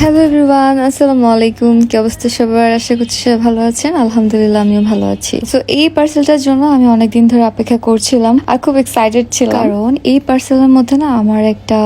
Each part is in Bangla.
হ্যালো এভরিওয়ান, আসসালামু আলাইকুম। কি অবস্থা সবার? আশা করছি সবাই ভালো আছেন। আলহামদুলিল্লাহ আমিও ভালো আছি। সো এই পার্সেলটার জন্য আমি অনেকদিন ধরে অপেক্ষা করছিলাম আর খুব এক্সাইটেড ছিলাম, কারণ এই পার্সেলের মধ্যে না আমার একটা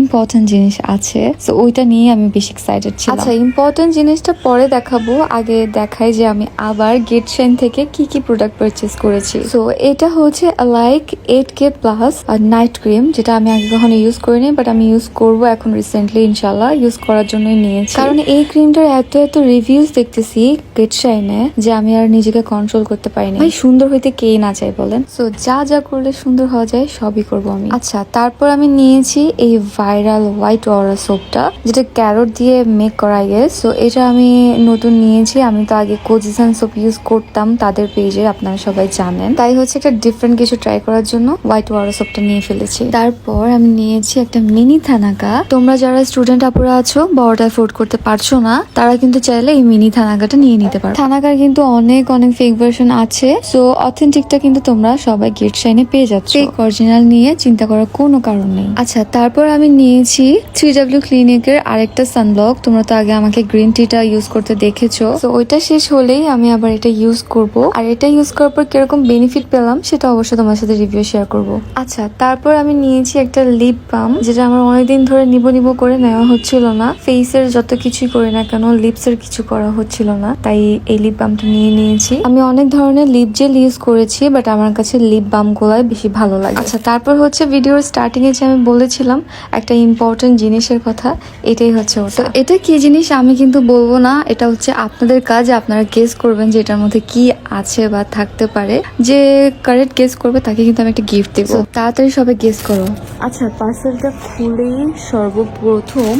ইম্পর্টেন্ট জিনিস আছে। সো ওইটা নিয়ে আমি বেশি এক্সাইটেড ছিলাম। আচ্ছা, ইম্পর্টেন্ট জিনিসটা পরে দেখাবো, আগে দেখাই যে আমি আবার গেটশাইন থেকে কি কি প্রোডাক্ট পারচেজ করেছি। সো এটা হচ্ছে like 8K plus night cream, যেটা আমি আগে কখনো ইউজ করিনি, বাট আমি ইউজ করবো এখন রিসেন্টলি ইনশাল্লাহ। ইউজ করার জন্যই নিয়েছি, কারণ এই ক্রিমটার এত রিভিউজ দেখতেছি গেটশাইনে যে আমি আর নিজেকে কন্ট্রোল করতে পারিনি। ভাই, সুন্দর হইতে কেই না চাই বলেন? সো যা করলে সুন্দর হওয়া যায় সবই করবো আমি। আচ্ছা, তারপর আমি নিয়েছি এই ভাইরাল হোয়াইট অরা সোপটা, যেটা ক্যারট দিয়ে মেক করা গেছে। সো এটা আমি নতুন নিয়েছি। আমি তো আগে কোজিসান সোপ ইউজ করতাম তাদের পেজে, আপনারা সবাই জানেন। তাই হচ্ছে একটা ডিফারেন্ট কিছু ট্রাই করার জন্য হোয়াইট অরা সোপটা নিয়ে ফেলেছি। তারপর আমি নিয়েছি একটা মিনি থানাকা। তোমরা যারা স্টুডেন্ট আপুরা আছো, বড়টা অ্যাফোর্ড করতে পারছো না, তারা কিন্তু চাইলে এই মিনি থানাকাটা নিয়ে নিতে পারো। থানাকার কিন্তু অনেক ফেক ভার্সন আছে। সো অথেন্টিকটা কিন্তু তোমরা সবাই গেটশাইনে পেয়ে যাচ্ছ। ফেক অরিজিনাল নিয়ে চিন্তা করার কোনো কারণ নেই। আচ্ছা, তারপর আমি নিয়েছি 3W ক্লিনিকের আরেকটা সানব্লক। তোমরা তো আগে আমাকে গ্রিন টিটা ইউজ করতে দেখেছো। তো ওইটা শেষ হলেই আমি আবার এটা ইউজ করব, আর এটা ইউজ করার পর কিরকম বেনিফিট পেলাম সেটা অবশ্যই তোমার সাথে রিভিউ শেয়ার করব। আচ্ছা, তারপর আমি নিয়েছি একটা লিপ বাম, যেটা আমার অনেকদিন ধরে নিব করে নেওয়া হচ্ছিল না। ফেসের যত কিছুই করি না কেন, লিপসের কিছু করা হচ্ছিল না, তাই এই লিপ বামটা নিয়ে নিয়েছি। আমি অনেক ধরনের লিপ জেল ইউজ করেছি, বাট আমার কাছে লিপ বাম গুলাই বেশি ভালো লাগে। আচ্ছা, তারপর হচ্ছে ভিডিওর স্টার্টিং এ যে আমি বলেছিলাম একটা ইম্পর্টেন্ট জিনিসের কথা, এটাই হচ্ছে ওটা। এটা কি জিনিস আমি কিন্তু বলবো না, এটা হচ্ছে আপনাদের কাজ। আপনারা গেস করবেন যে এটার মধ্যে কি আছে বা থাকতে পারে। যে কারেক্ট গেস করবে তাকে কিন্তু আমি একটা গিফট দেবো। তাড়াতাড়ি সবাই গেস করো। আচ্ছা, পার্সেলটা খুলেই সর্বপ্রথম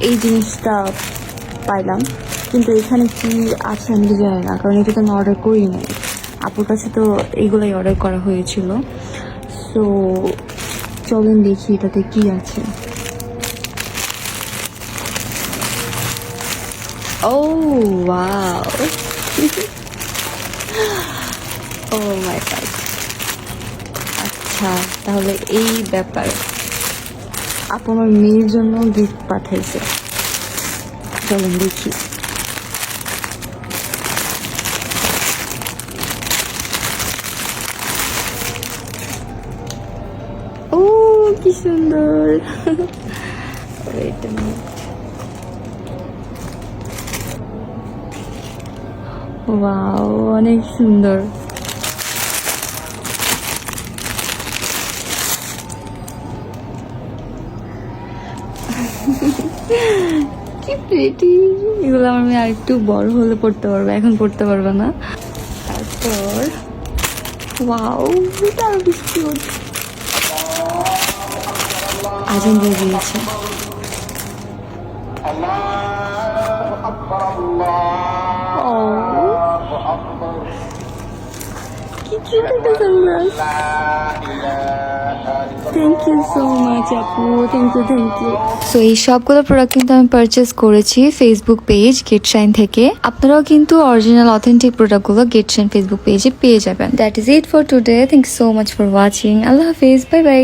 এই জিনিসটা পাইলাম, কিন্তু এখানে কি আছে আমি তো জানি না, কারণ এটা তো আমি অর্ডার করি নাই। আপুর কাছে তো এইগুলাই অর্ডার করা হয়েছিল। সো চলেন দেখি এটাতে কি আছে। ও ওয়াও, ও মাই গড। আচ্ছা, তাহলে এই ব্যাপার। আপু আমার মেয়ের জন্য গিফট পাঠাইছে, চলুন দেখি। ও কি সুন্দর। ওয়াও, অনেক সুন্দর। কি প্রিটি। এগুলো আমার মেয়ে আরেকটু বড় হলে পড়তে পারবে, এখন পড়তে পারবে না। তারপর ওয়াও, এটা আরো বেশি কিউট। আজান দিয়ে দিয়েছে। কি কিউট একটা sunglass. Thank you so much আপু, থ্যাংক ইউ। সো এই সবগুলো প্রোডাক্ট কিন্তু আমি পারচেস করেছি ফেসবুক পেজ গেটশাইন থেকে। আপনারাও কিন্তু অরিজিনাল অথেন্টিক প্রোডাক্টগুলো গেটশাইন ফেসবুক পেজে পেয়ে যাবেন। That is it for today. Thank you so much for watching. আল্লাহ হাফিজ, বাই বাই।